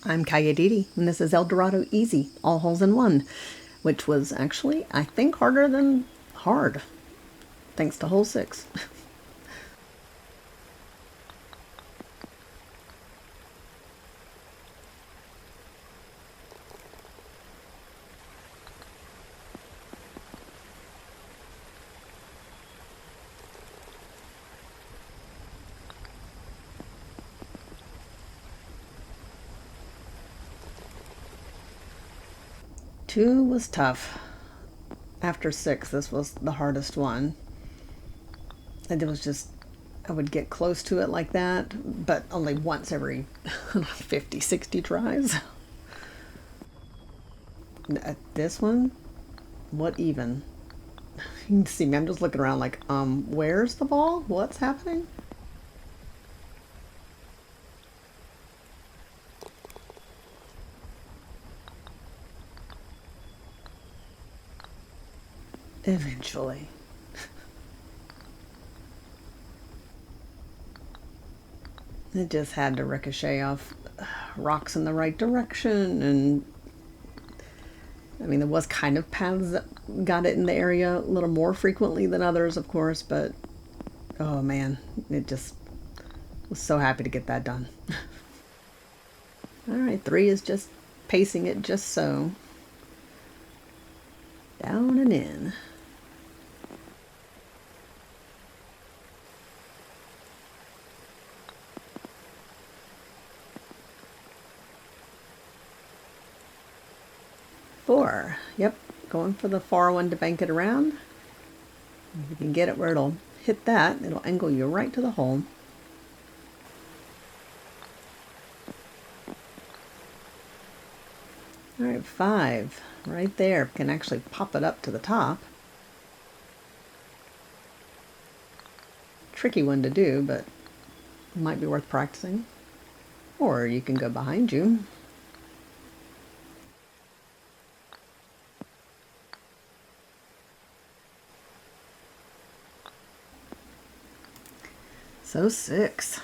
I'm Kayaditi, and this is El Dorado Easy, all holes in one, which was actually, I think, harder than hard, thanks to hole 6. Two was tough. After 6, this was the hardest one. And it was just, I would get close to it like that, but only once every 50, 60 tries. This one, what even? You can see me, I'm just looking around like, where's the ball? What's happening? Eventually. It just had to ricochet off rocks in the right direction, and I mean, there was kind of paths that got it in the area a little more frequently than others, of course, but oh man, it just was so happy to get that done. All right, 3 is just pacing it just so. Down and in. Four. Yep, going for the far one to bank it around. If you can get it where it'll hit that, it'll angle you right to the hole. All right, 5. Right there. Can actually pop it up to the top. Tricky one to do, but might be worth practicing. Or you can go behind you. So 6.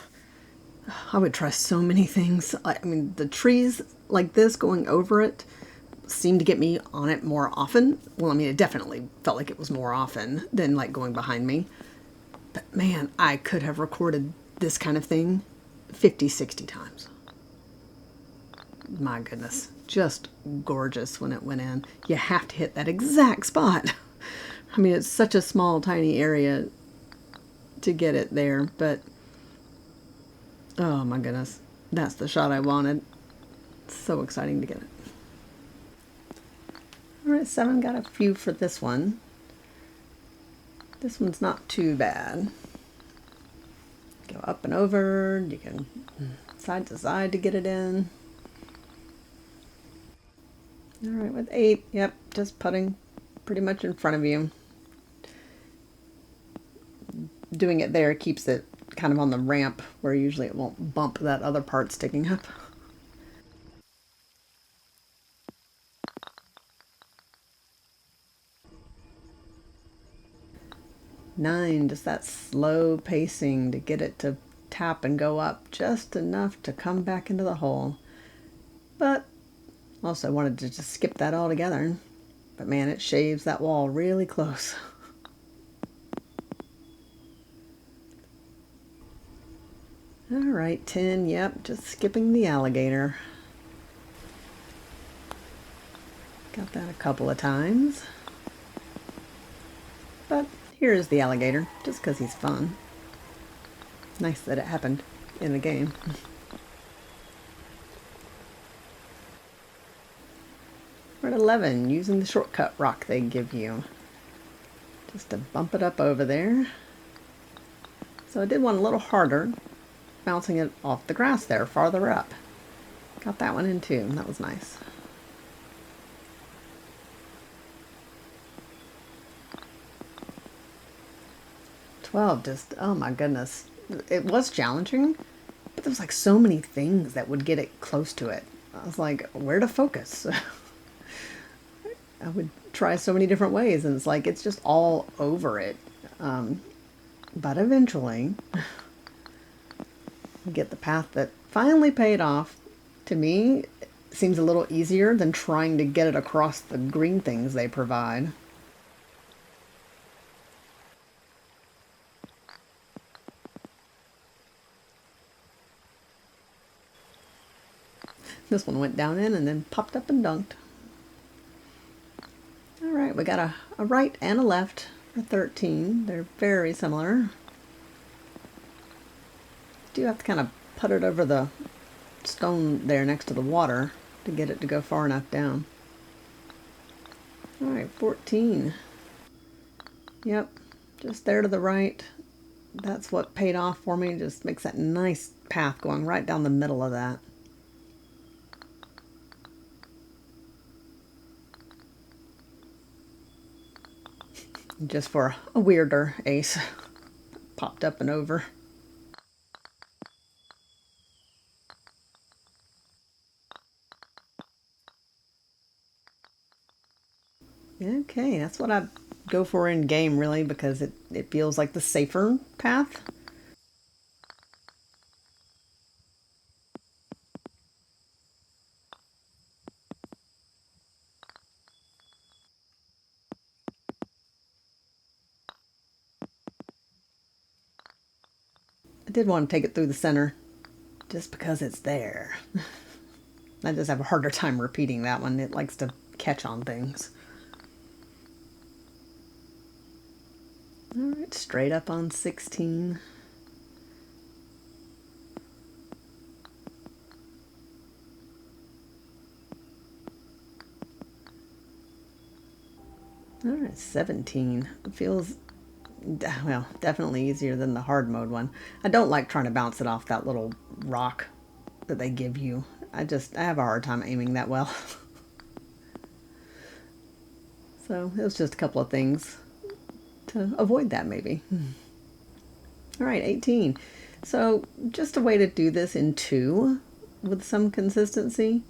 I would try so many things. I mean, the trees like this going over it seemed to get me on it more often. Well, I mean, it definitely felt like it was more often than like going behind me. But man, I could have recorded this kind of thing 50, 60 times. My goodness, just gorgeous when it went in. You have to hit that exact spot. I mean, it's such a small, tiny area to get it there, but oh my goodness, that's the shot I wanted. So exciting to get it. All right, 7 got a few for this one. This one's not too bad. Go up and over, you can side to side to get it in. All right, with 8, yep, just putting pretty much in front of you. Doing it there keeps it kind of on the ramp where usually it won't bump that other part sticking up. 9, just that slow pacing to get it to tap and go up just enough to come back into the hole. But also wanted to just skip that altogether. But man, it shaves that wall really close. All right, 10, yep, just skipping the alligator. Got that a couple of times. But here's the alligator, just because he's fun. Nice that it happened in the game. We're at 11, using the shortcut rock they give you. Just to bump it up over there. So I did one a little harder, bouncing it off the grass there, farther up. Got that one in too, that was nice. Just, oh my goodness. It was challenging, but there was like so many things that would get it close to it. I was like, where to focus? I would try so many different ways, and it's like, it's just all over it. But eventually, we get the path that finally paid off to me, seems a little easier than trying to get it across the green things they provide. This one went down in and then popped up and dunked. All right, we got a right and a left for 13. They're very similar. Do have to kind of put it over the stone there next to the water to get it to go far enough down. All right, 14. Yep, just there to the right. That's what paid off for me. Just makes that nice path going right down the middle of that. Just for a weirder ace. Popped up and over. Okay, that's what I'd go for in game, really, because it feels like the safer path. I did want to take it through the center, just because it's there. I just have a harder time repeating that one. It likes to catch on things. All right, straight up on 16. All right, 17. It feels, well, definitely easier than the hard mode one. I don't like trying to bounce it off that little rock that they give you. I have a hard time aiming that well. So it was just a couple of things to avoid that, maybe. All right, 18. So just a way to do this in two with some consistency.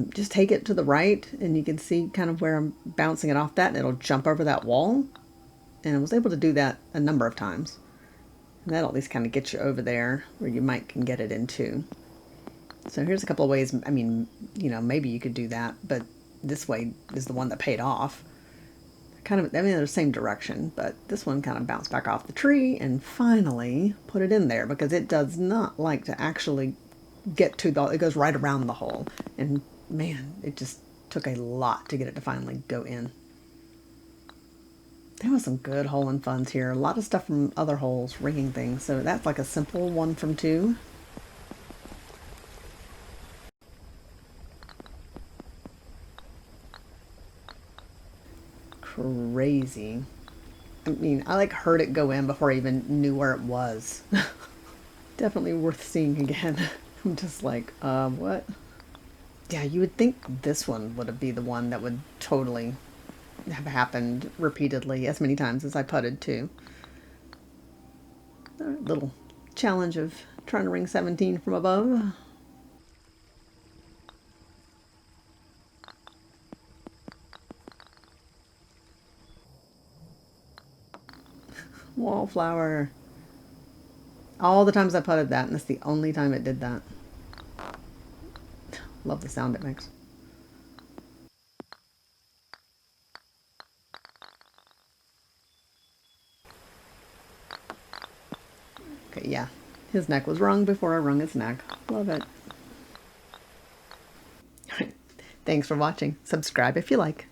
Just take it to the right and you can see kind of where I'm bouncing it off that, and it'll jump over that wall. And I was able to do that a number of times. And that'll at least kind of get you over there where you might can get it in two. So here's a couple of ways. I mean, you know, maybe you could do that, but this way is the one that paid off. Kind of, I mean, they're the same direction, but this one kind of bounced back off the tree and finally put it in there, because it does not like to actually get to the, it goes right around the hole. And man, it just took a lot to get it to finally go in. There was some good hole in funs here. A lot of stuff from other holes, ringing things. So that's like a simple 1 from 2. Crazy. I mean, I like heard it go in before I even knew where it was. Definitely worth seeing again. I'm just like, what? Yeah, you would think this one would be the one that would totally have happened repeatedly, as many times as I putted too. A little challenge of trying to ring 17 from above. Wallflower. All the times I putted that, and that's the only time it did that. Love the sound it makes. Okay, yeah. His neck was wrung before I wrung his neck. Love it. Thanks for watching. Subscribe if you like.